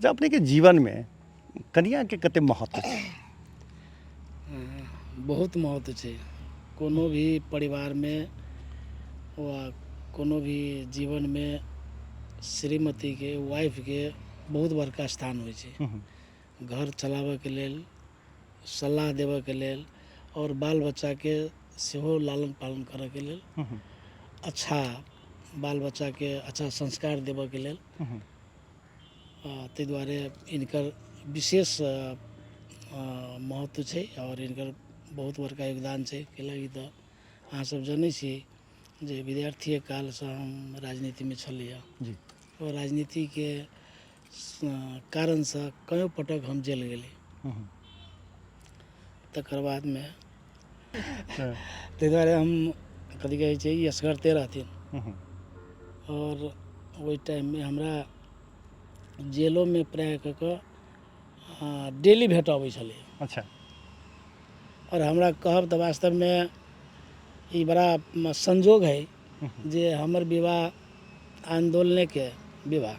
जे अपने के जीवन में कन्या के कते महत्व छै? बहुत महत्व छै। कोनो भी परिवार में वा कोनो भी जीवन में श्रीमती के वाइफ के बहुत बड़का स्थान होइ छै। घर चलाबऽ के लेल, सलाह देबऽ के लेल और बाल बच्चा के सेहो लालन पालन करऽ के लेल, अच्छा बाल बच्चा के अच्छा संस्कार देबऽ के लेल, ताहि दुआरे इनकर विशेष महत्व छै और इनकर बहुत बड़का योगदान छै। कैलाकि तऽ अहाँ सब जानै छी जे विद्यार्थी काल से हम राजनीति में छलियै जी। और राजनीति के कारण से कई पटक हम जेल गेली। तकर बाद में ताहि दुआरे हम कथी कहै छै ई असगरते रहथिन और ओहि टाइम में हमरा जेलों में प्राय कऽ कऽ डेली भेंट अबै छलै। अच्छा। और हमरा कहब तऽ वास्तव में ई बड़ा संजोग है जे हमर विवाह आंदोलने के विवाह